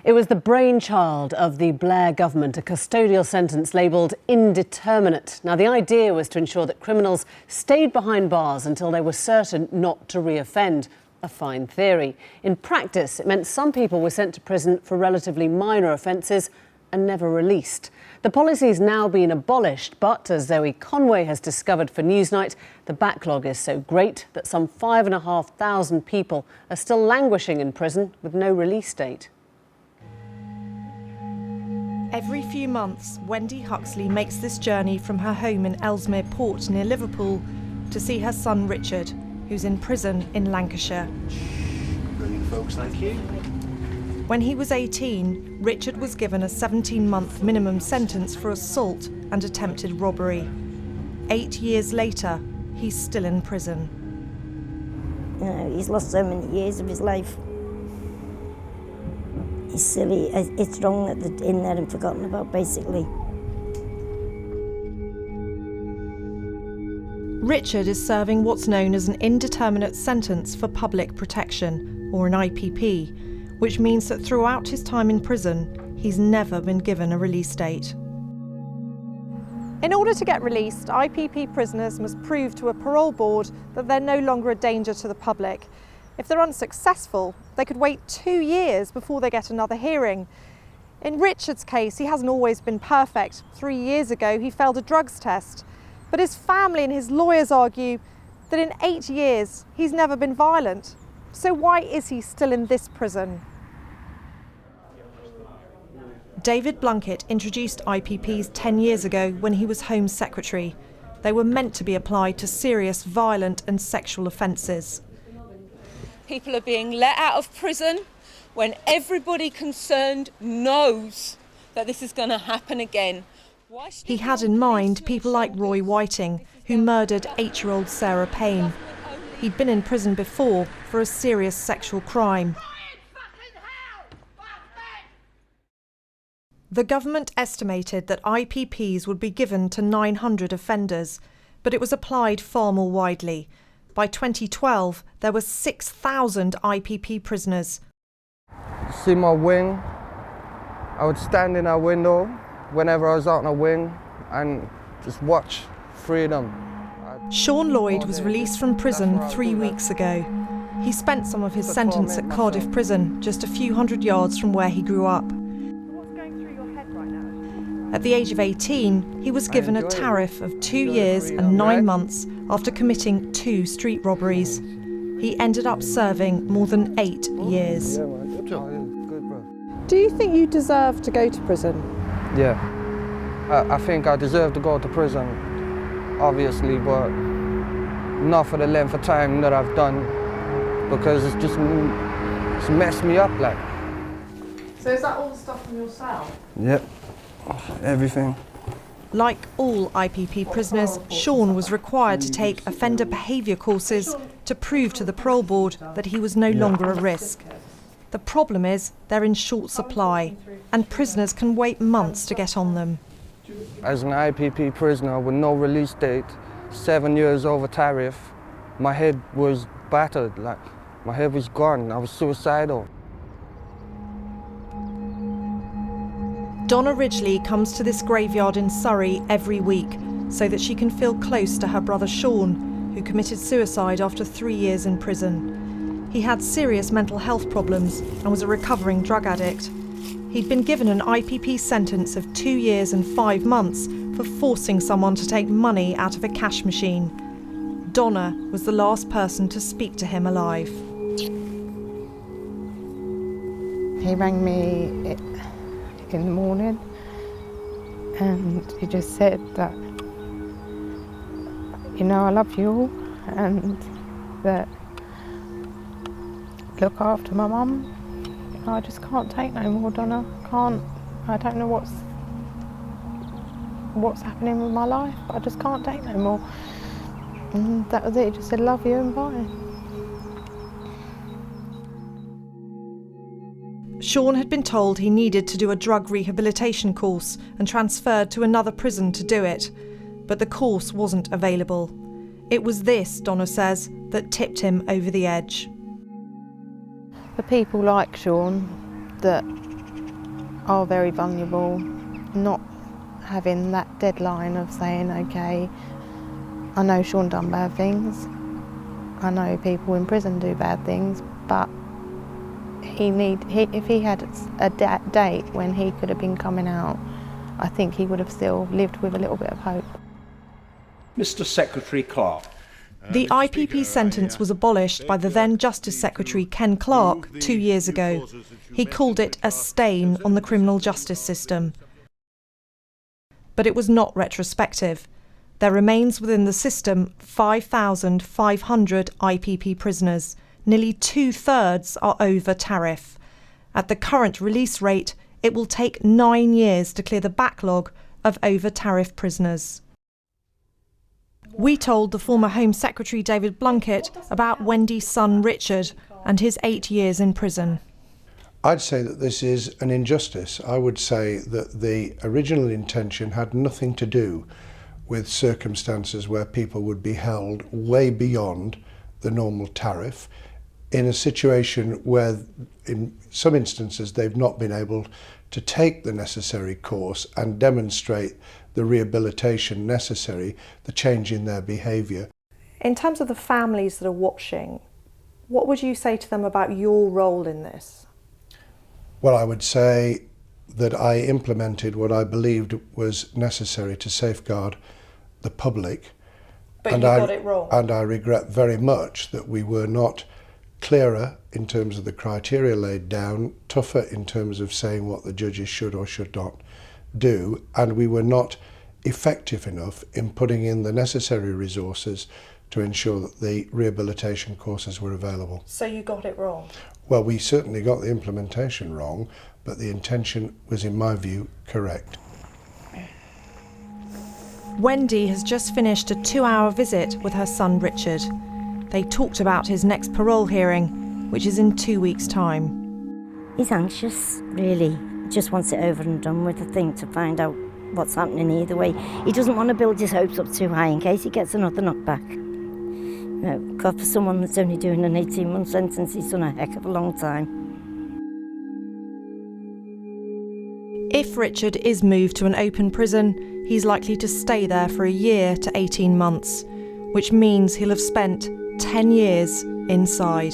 It was the brainchild of the Blair government, a custodial sentence labelled indeterminate. Now, the idea was to ensure that criminals stayed behind bars until they were certain not to reoffend. A fine theory. In practice, it meant some people were sent to prison for relatively minor offences and never released. The policy is now been abolished, but as Zoe Conway has discovered for Newsnight, the backlog is so great that some 5,500 people are still languishing in prison with no release date. Every few months, Wendy Huxley makes this journey from her home in Ellesmere Port near Liverpool to see her son Richard, who's in prison in Lancashire. Brilliant, folks, thank you. When he was 18, Richard was given a 17-month minimum sentence for assault and attempted robbery. 8 years later, he's still in prison. You know, he's lost so many years of his life. It's silly. It's wrong that they're in there and forgotten about, basically. Richard is serving what's known as an indeterminate sentence for public protection, or an IPP, which means that throughout his time in prison, he's never been given a release date. In order to get released, IPP prisoners must prove to a parole board that they're no longer a danger to the public. If they're unsuccessful, they could wait 2 years before they get another hearing. In Richard's case, he hasn't always been perfect. 3 years ago, he failed a drugs test. But his family and his lawyers argue that in 8 years, he's never been violent. So why is he still in this prison? David Blunkett introduced IPPs 10 years ago when he was Home Secretary. They were meant to be applied to serious violent and sexual offences. People are being let out of prison when everybody concerned knows that this is going to happen again. He had in mind people like Roy Whiting, who murdered 8-year-old Sarah Payne. He'd been in prison before for a serious sexual crime. The government estimated that IPPs would be given to 900 offenders, but it was applied far more widely. By 2012, there were 6,000 IPP prisoners. See my wing, I would stand in our window whenever I was out on a wing and just watch freedom. Sean Lloyd was released from prison 3 weeks ago. He spent some of his sentence at Cardiff Prison, just a few hundred yards from where he grew up. At the age of 18, he was given a tariff of 2 years and 9 months after committing 2 street robberies. He ended up serving more than 8 years. Do you think you deserve to go to prison? Yeah, I think I deserve to go to prison, obviously, but not for the length of time that I've done, because it's messed me up, like. So is that all the stuff from your cell? Yep, everything. Like all IPP prisoners, Sean was required to take offender behaviour courses to prove to the parole board that he was no longer a risk. The problem is they're in short supply, and prisoners can wait months to get on them. As an IPP prisoner with no release date, 7 years over tariff, my head was battered, like my head was gone. I was suicidal. Donna Ridgely comes to this graveyard in Surrey every week so that she can feel close to her brother Sean, who committed suicide after 3 years in prison. He had serious mental health problems and was a recovering drug addict. He'd been given an IPP sentence of 2 years and 5 months for forcing someone to take money out of a cash machine. Donna was the last person to speak to him alive. He rang me in the morning and he just said that, you know, I love you all and that look after my mum. I just can't take no more, Donna. I don't know what's happening with my life, but I just can't take no more. And that was it. He just said, love you and bye. Sean had been told he needed to do a drug rehabilitation course and transferred to another prison to do it, but the course wasn't available. It was this, Donna says, that tipped him over the edge. For people like Sean that are very vulnerable, not having that deadline of saying, okay, I know Sean done bad things, I know people in prison do bad things, but if he had a date when he could have been coming out, I think he would have still lived with a little bit of hope. Mr. Secretary Clark. The IPP sentence was abolished by the then Justice Secretary Ken Clarke 2 years ago. He called it a stain on the criminal justice system. But it was not retrospective. There remains within the system 5,500 IPP prisoners. Nearly 2/3 are over tariff. At the current release rate, it will take 9 years to clear the backlog of over tariff prisoners. We told the former Home Secretary David Blunkett about Wendy's son Richard and his 8 years in prison. I'd say that this is an injustice. I would say that the original intention had nothing to do with circumstances where people would be held way beyond the normal tariff in a situation where in some instances they've not been able to take the necessary course and demonstrate the rehabilitation necessary, the change in their behaviour. In terms of the families that are watching, what would you say to them about your role in this? Well, I would say that I implemented what I believed was necessary to safeguard the public. But you got it wrong. And I regret very much that we were not clearer in terms of the criteria laid down, tougher in terms of saying what the judges should or should not do, and we were not effective enough in putting in the necessary resources to ensure that the rehabilitation courses were available. So you got it wrong? Well, we certainly got the implementation wrong, but the intention was, in my view, correct. Wendy has just finished a 2-hour visit with her son Richard. They talked about his next parole hearing, which is in 2 weeks' time. He's anxious, really. Just wants it over and done with, I think, to find out what's happening either way. He doesn't want to build his hopes up too high in case he gets another knockback. You know, God, for someone that's only doing an 18-month sentence, he's done a heck of a long time. If Richard is moved to an open prison, he's likely to stay there for a year to 18 months, which means he'll have spent 10 years inside.